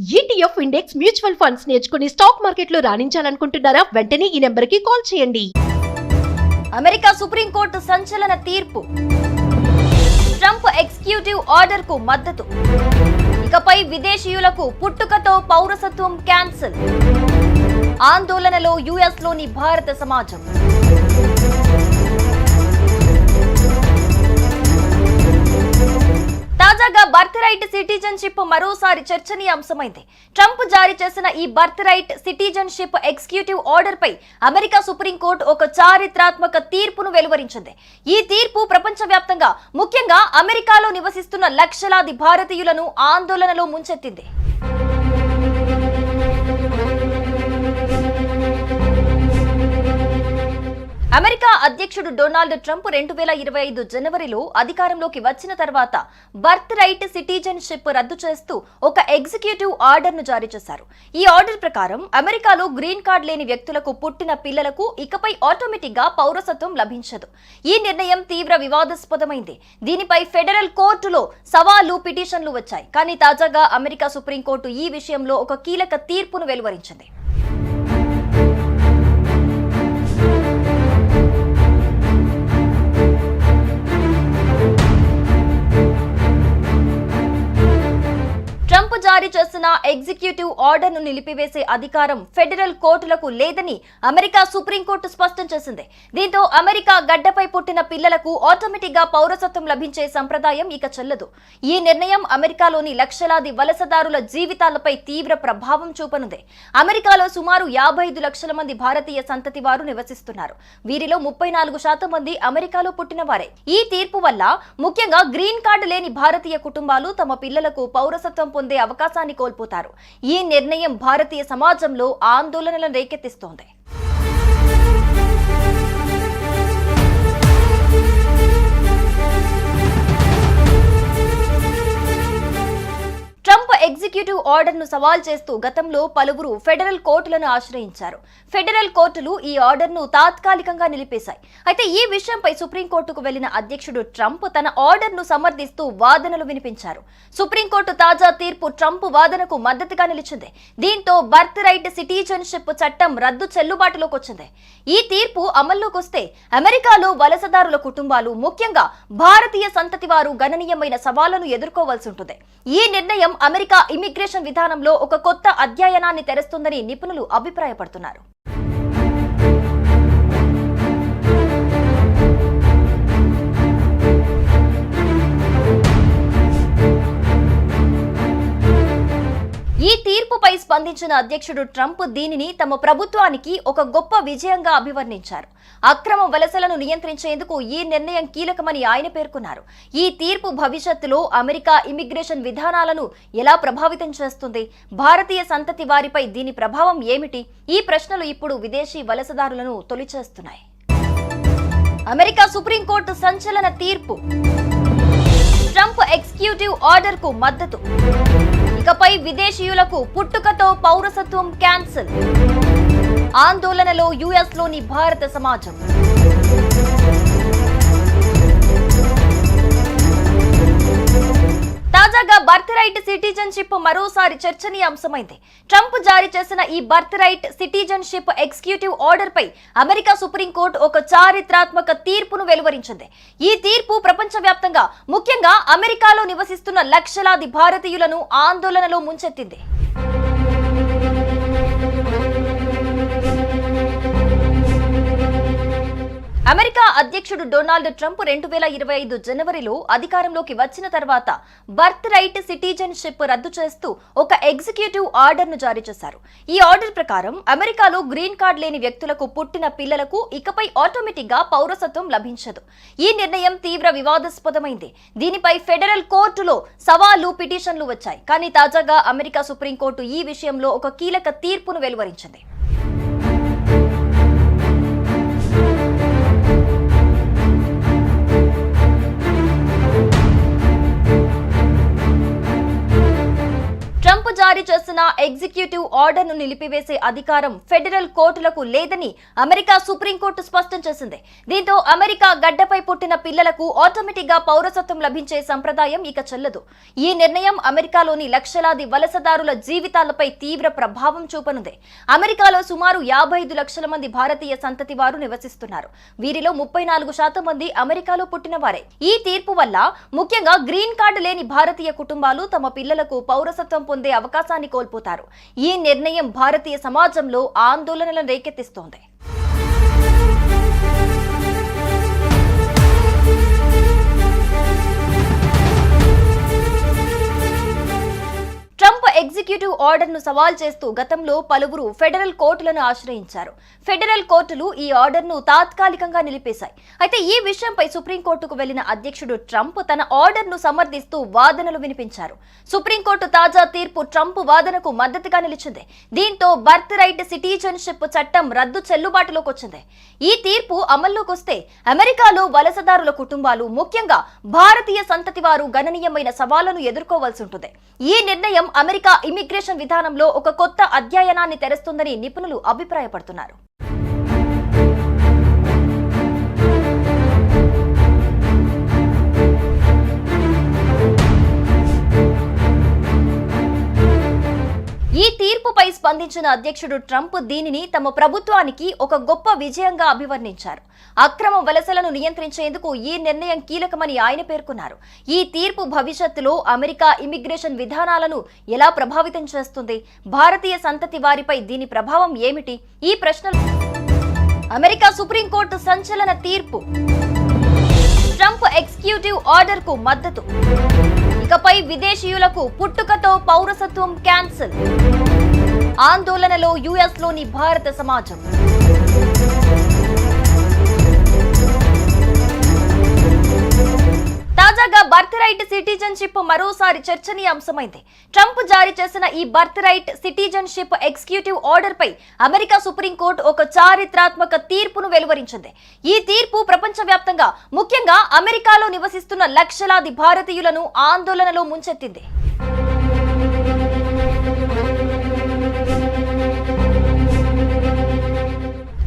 ETF index mutual funds నేర్చుకుని stock మార్కెట్లో రాణించాలనుకుంటున్నారా? వెంటనే ఈ నెంబర్కి కాల్ చేయండి. అమెరికా సుప్రీంకోర్టు సంచలన తీర్పు. ట్రంప్ ఎగ్జిక్యూటివ్ ఆర్డర్ కు మద్దతు. ఇకపై విదేశీయులకు పుట్టుకతో పౌరసత్వం క్యాన్సిల్. ఆందోళనలో యుఎస్ లోని భారత సమాజం. తాజాగా బర్త్ రైట్ సిటిజన్షిప్ మరోసారి చర్చనీయాంశమైంది. ట్రంప్ జారీ చేసిన ఈ birth right citizenship executive order పై అమెరికా సుప్రీంకోర్టు ఒక చారిత్రాత్మక తీర్పును వెలువరించింది. ఈ తీర్పు ప్రపంచవ్యాప్తంగా, ముఖ్యంగా అమెరికాలో నివసిస్తున్న లక్షలాది భారతీయులను ఆందోళనలో ముంచెత్తింది. అమెరికా అధ్యక్షుడు డొనాల్డ్ ట్రంప్ 2025 జనవరిలో అధికారంలోకి వచ్చిన తర్వాత బర్త్ రైట్ సిటిజన్షిప్ రద్దు చేస్తూ ఒక ఎగ్జిక్యూటివ్ ఆర్డర్ ను జారీ చేశారు. ఈ ఆర్డర్ ప్రకారం అమెరికాలో గ్రీన్ కార్డ్ లేని వ్యక్తులకు పుట్టిన పిల్లలకు ఇకపై ఆటోమేటిక్ గా పౌరసత్వం లభించదు. ఈ నిర్ణయం తీవ్ర వివాదాస్పదమైంది. దీనిపై ఫెడరల్ కోర్టులో సవాలు, పిటిషన్లు వచ్చాయి. కానీ తాజాగా అమెరికా సుప్రీంకోర్టు ఈ విషయంలో ఒక కీలక తీర్పును వెలువరించింది. ట్రంప్ జారీ చేసిన ఎగ్జిక్యూటివ్ ఆర్డర్ ను నిలిపివేసే అధికారం ఫెడరల్ కోర్టులకు లేదని అమెరికా సుప్రీంకోర్టు స్పష్టం చేసింది. దీంతో అమెరికా గడ్డపై పుట్టిన పిల్లలకు ఆటోమేటిక్ గా పౌరసత్వం లభించే సంప్రదాయం ఇక చెల్లదు. ఈ నిర్ణయం అమెరికాలోని లక్షలాది వలసదారుల జీవితాలపై తీవ్ర ప్రభావం చూపనుంది. అమెరికాలో సుమారు 55 లక్షల మంది భారతీయ సంతతి వారు నివసిస్తున్నారు. వీరిలో 34% మంది అమెరికాలో పుట్టిన వారే. ఈ తీర్పు వల్ల ముఖ్యంగా గ్రీన్ కార్డు లేని భారతీయ కుటుంబాలు తమ పిల్లలకు పౌరసత్వం పొందే అవకాశాన్ని కోల్పోతారు. ఈ నిర్ణయం భారతీయ సమాజంలో ఆందోళనలను రేకెత్తిస్తోంది. ట్రంప్ ఎగ్జిక్యూటివ్ ఆర్డర్ ను సవాల్ చేస్తూ గతంలో పలువురు ఫెడరల్ కోర్టులను ఆశ్రయించారు. ఫెడరల్ కోర్టులు ఈ ఆర్డర్ ను తాత్కాలికంగా నిలిపేశాయి. అయితే ఈ విషయంపై సుప్రీంకోర్టుకు వెళ్లిన అధ్యక్షుడు ట్రంప్ తన ఆర్డర్ ను సమర్థిస్తూ వాదనలు వినిపించారు. సుప్రీంకోర్టు తాజా తీర్పు ట్రంప్ వాదనకు మద్దతుగా నిలిచింది. దీంతో బర్త్ రైట్ సిటిజన్షిప్ చట్టం రద్దు చెల్లుబాటులోకి వచ్చింది. ఈ తీర్పు అమల్లోకి వస్తే అమెరికాలో వలసదారుల కుటుంబాలు, ముఖ్యంగా భారతీయ సంతతి వారు గణనీయమైన సవాళ్లను ఎదుర్కోవాల్సి ఉంటుంది. ఈ నిర్ణయం అమెరికా ఇమిగ్రేషన్ విధానంలో ఒక కొత్త అధ్యయనాన్ని తెరుస్తుందని నిపుణులు అభిప్రాయపడుతున్నారు. ఈ తీర్పుపై స్పందించిన అధ్యక్షుడు ట్రంప్ దీనిని తమ ప్రభుత్వానికి ఒక గొప్ప విజయంగా అభివర్ణించారు. అక్రమ వలసలను నియంత్రించేందుకు ఈ నిర్ణయం కీలకమని ఆయన పేర్కొన్నారు. ఈ తీర్పు భవిష్యత్తులో అమెరికా ఇమిగ్రేషన్ విధానాలను ఎలా ప్రభావితం చేస్తుంది? భారతీయ సంతతి వారిపై దీని ప్రభావం ఏమిటి? ఈ ప్రశ్నలు ఇప్పుడు విదేశీ వలసదారులను తొలిచేస్తున్నాయి. అమెరికా సుప్రీంకోర్టు సంచలన తీర్పు. ట్రంప్ ఎగ్జిక్యూటివ్ ఆర్డర్ కు మద్దతు. ఇకపై విదేశీయులకు పుట్టుకతో పౌరసత్వం క్యాన్సిల్. ఆందోళనలో యుఎస్ లోని భారత సమాజం. తాజాగా బర్త్ రైట్ సిటిజన్షిప్ మరోసారి చర్చనీయాంశమైంది. ట్రంప్ జారీ చేసిన ఈ birth right citizenship executive order పై అమెరికా సుప్రీంకోర్టు ఒక చారిత్రాత్మక తీర్పును వెలువరించింది. ఈ తీర్పు ప్రపంచవ్యాప్తంగా, ముఖ్యంగా అమెరికాలో నివసిస్తున్న లక్షలాది భారతీయులను ఆందోళనలో ముంచెత్తింది. అమెరికా అధ్యక్షుడు డొనాల్డ్ ట్రంప్ 2025 జనవరిలో అధికారంలోకి వచ్చిన తర్వాత బర్త్ రైట్ సిటిజన్షిప్ రద్దు చేస్తూ ఒక ఎగ్జిక్యూటివ్ ఆర్డర్ ను జారీ చేశారు. ఈ ఆర్డర్ ప్రకారం అమెరికాలో గ్రీన్ కార్డ్ లేని వ్యక్తులకు పుట్టిన పిల్లలకు ఇకపై ఆటోమేటిక్ గా పౌరసత్వం లభించదు. ఈ నిర్ణయం తీవ్ర వివాదాస్పదమైంది. దీనిపై ఫెడరల్ కోర్టులో సవాలు, పిటిషన్లు వచ్చాయి. కానీ తాజాగా అమెరికా సుప్రీంకోర్టు ఈ విషయంలో ఒక కీలక తీర్పును వెలువరించింది. ట్రంప్ జారీ చేసిన ఎగ్జిక్యూటివ్ ఆర్డర్ను నిలిపివేసే అధికారం ఫెడరల్ కోర్టులకు లేదని అమెరికా సుప్రీంకోర్టు స్పష్టం చేసింది. దీంతో అమెరికా గడ్డపై పుట్టిన పిల్లలకు ఆటోమేటిక్ గా పౌరసత్వం లభించే సంప్రదాయం ఇక చెల్లదు. ఈ నిర్ణయం అమెరికాలోని లక్షలాది వలసదారుల జీవితాలపై తీవ్ర ప్రభావం చూపనుంది. అమెరికాలో సుమారు 55 లక్షల మంది భారతీయ సంతతి వారు నివసిస్తున్నారు. వీరిలో 34% మంది అమెరికాలో పుట్టిన వారే. ఈ తీర్పు వల్ల ముఖ్యంగా గ్రీన్ కార్డు లేని భారతీయ కుటుంబాలు తమ పిల్లలకు పౌరసత్వం పొందే అవకాశాన్ని కోల్పోతారు. ఈ నిర్ణయం భారతీయ సమాజంలో ఆందోళనలను రేకెత్తిస్తోంది. ట్రంప్ ఎగ్జిక్యూటివ్ ఆర్డర్ ను సవాల్ చేస్తూ గతంలో పలువురు ఫెడరల్ కోర్టులను ఆశ్రయించారు. ఫెడరల్ కోర్టులు ఈ ఆర్డర్ ను తాత్కాలికంగా నిలిపేశాయి. అయితే ఈ విషయంపై సుప్రీంకోర్టుకు వెళ్లిన అధ్యక్షుడు ట్రంప్ తన ఆర్డర్ ను సమర్థిస్తూ వాదనలు వినిపించారు. సుప్రీంకోర్టు తాజా తీర్పు ట్రంప్ వాదనకు మద్దతుగా నిలిచింది. దీంతో బర్త్ రైట్ సిటిజన్షిప్ చట్టం రద్దు చెల్లుబాటులోకి వచ్చింది. ఈ తీర్పు అమల్లోకి వస్తే అమెరికాలో వలసదారుల కుటుంబాలు, ముఖ్యంగా భారతీయ సంతతి వారు గణనీయమైన సవాళ్లను ఎదుర్కోవాల్సి ఉంటుంది. ఈ నిర్ణయం అమెరికా ఇమిగ్రేషన్ విధానంలో ఒక కొత్త అధ్యాయనాన్ని తెరుస్తుందని నిపుణులు అభిప్రాయపడుతున్నారు. ఈ తీర్పుపై స్పందించిన అధ్యక్షుడు ట్రంప్ దీనిని తమ ప్రభుత్వానికి ఒక గొప్ప విజయంగా అభివర్ణించారు. అక్రమ వలసలను నియంత్రించేందుకు ఈ నిర్ణయం కీలకమని ఆయన పేర్కొన్నారు. ఈ తీర్పు భవిష్యత్తులో అమెరికా ఇమిగ్రేషన్ విధానాలను ఎలా ప్రభావితం చేస్తుంది? భారతీయ సంతతి వారిపై దీని ప్రభావం ఏమిటి? ఈ ప్రశ్నలు అమెరికా సుప్రీంకోర్టు సంచలన తీర్పు, ట్రంప్ ఎగ్జిక్యూటివ్ ఆర్డర్ కు మద్దతు, ఇకపై విదేశీయులకు పుట్టుకతో పౌరసత్వం క్యాన్సిల్, ఆందోళనలో యుఎస్ లోని భారత సమాజం. తాజాగా బర్త్ రైట్ సిటిజన్షిప్ మరోసారి చర్చనీయాంశమైంది. ట్రంప్ జారీ చేసిన ఈ birth right citizenship executive order పై అమెరికా సుప్రీంకోర్టు ఒక చారిత్రాత్మక తీర్పును వెలువరించింది. ఈ తీర్పు ప్రపంచవ్యాప్తంగా, ముఖ్యంగా అమెరికాలో నివసిస్తున్న లక్షలాది భారతీయులను ఆందోళనలో ముంచెత్తింది.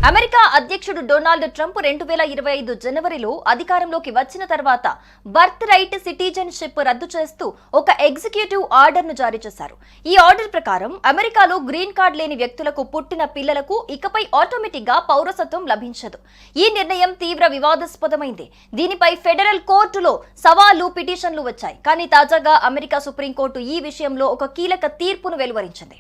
అమెరికా అధ్యక్షుడు డొనాల్డ్ ట్రంప్ 2025 జనవరిలో అధికారంలోకి వచ్చిన తర్వాత బర్త్ రైట్ సిటిజన్షిప్ రద్దు చేస్తూ ఒక ఎగ్జిక్యూటివ్ ఆర్డర్ ను జారీ చేశారు. ఈ ఆర్డర్ ప్రకారం అమెరికాలో గ్రీన్ కార్డ్ లేని వ్యక్తులకు పుట్టిన పిల్లలకు ఇకపై ఆటోమేటిక్ గా పౌరసత్వం లభించదు. ఈ నిర్ణయం తీవ్ర వివాదాస్పదమైంది. దీనిపై ఫెడరల్ కోర్టులో సవాళ్లు, పిటిషన్లు వచ్చాయి. కానీ తాజాగా అమెరికా సుప్రీంకోర్టు ఈ విషయంలో ఒక కీలక తీర్పును వెలువరించింది.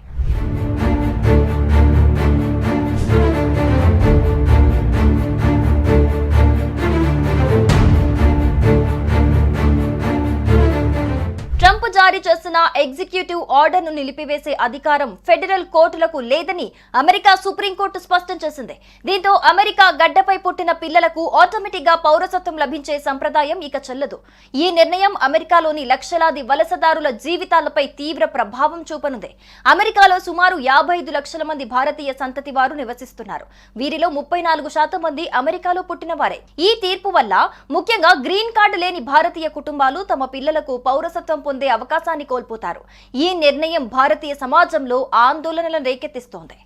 ట్రంప్ జారీ చేసిన ఎగ్జిక్యూటివ్ ఆర్డర్ ను నిలిపివేసే అధికారం ఫెడరల్ కోర్టులకు లేదని అమెరికా సుప్రీంకోర్టు స్పష్టం చేసింది. దీంతో అమెరికా గడ్డపై పుట్టిన పిల్లలకు ఆటోమేటిక్ గా పౌరసత్వం లభించే సంప్రదాయం ఇక చెల్లదు. ఈ నిర్ణయం అమెరికాలోని లక్షలాది వలసదారుల జీవితాలపై తీవ్ర ప్రభావం చూపనుంది. అమెరికాలో సుమారు 55 లక్షల మంది భారతీయ సంతతి వారు నివసిస్తున్నారు. వీరిలో 34% మంది అమెరికాలో పుట్టిన వారే. ఈ తీర్పు వల్ల ముఖ్యంగా గ్రీన్ కార్డు లేని భారతీయ కుటుంబాలు తమ పిల్లలకు పౌరసత్వం పొందే అవకాశాన్ని కోల్పోతారు. ఈ నిర్ణయం భారతీయ సమాజంలో ఆందోళనలను రేకెత్తిస్తోంది.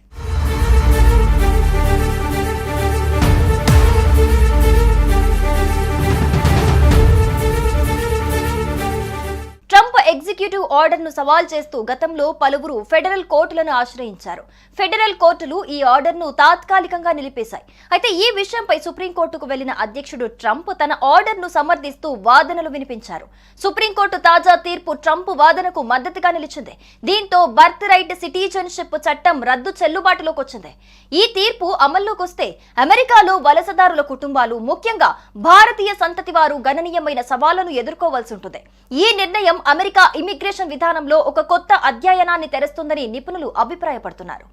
ట్రంప్ ఎగ్జిక్యూటివ్ ఆర్డర్ ను సవాల్ చేస్తూ గతంలో పలువురు ఫెడరల్ కోర్టులను ఆశ్రయించారు. ఫెడరల్ కోర్టులు ఈ ఆర్డర్ ను తాత్కాలికంగా నిలిపేశాయి. అయితే ఈ విషయంపై సుప్రీంకోర్టుకు వెళ్లిన అధ్యక్షుడు ట్రంప్ తన ఆర్డర్ ను సమర్థిస్తూ వాదనలు వినిపించారు. సుప్రీంకోర్టు తాజా తీర్పు ట్రంప్ వాదనకు మద్దతుగా నిలిచింది. దీంతో బర్త్ రైట్ సిటిజన్షిప్ చట్టం రద్దు చెల్లుబాటులోకి వచ్చింది. ఈ తీర్పు అమల్లోకి వస్తే అమెరికాలో వలసదారుల కుటుంబాలు, ముఖ్యంగా భారతీయ సంతతి వారు గణనీయమైన సవాళ్లను ఎదుర్కోవాల్సి ఉంటుంది. ఈ నిర్ణయం అమెరికా ఇమిగ్రేషన్ విధానంలో ఒక కొత్త అధ్యాయనాన్ని తెరుస్తుందని నిపుణులు అభిప్రాయపడుతున్నారు.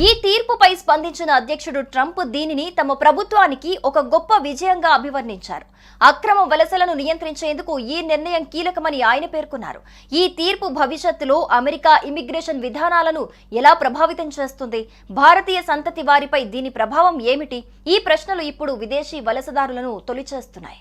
ఈ ఈ తీర్పుపై స్పందించిన అధ్యక్షుడు ట్రంప్ దీనిని తమ ప్రభుత్వానికి ఒక గొప్ప విజయంగా అభివర్ణించారు. అక్రమ వలసలను నియంత్రించేందుకు ఈ నిర్ణయం కీలకమని ఆయన పేర్కొన్నారు. ఈ తీర్పు భవిష్యత్తులో అమెరికా ఇమిగ్రేషన్ విధానాలను ఎలా ప్రభావితం చేస్తుంది? భారతీయ సంతతి వారిపై దీని ప్రభావం ఏమిటి? ఈ ప్రశ్నలు ఇప్పుడు విదేశీ వలసదారులను తొలిచేస్తున్నాయి.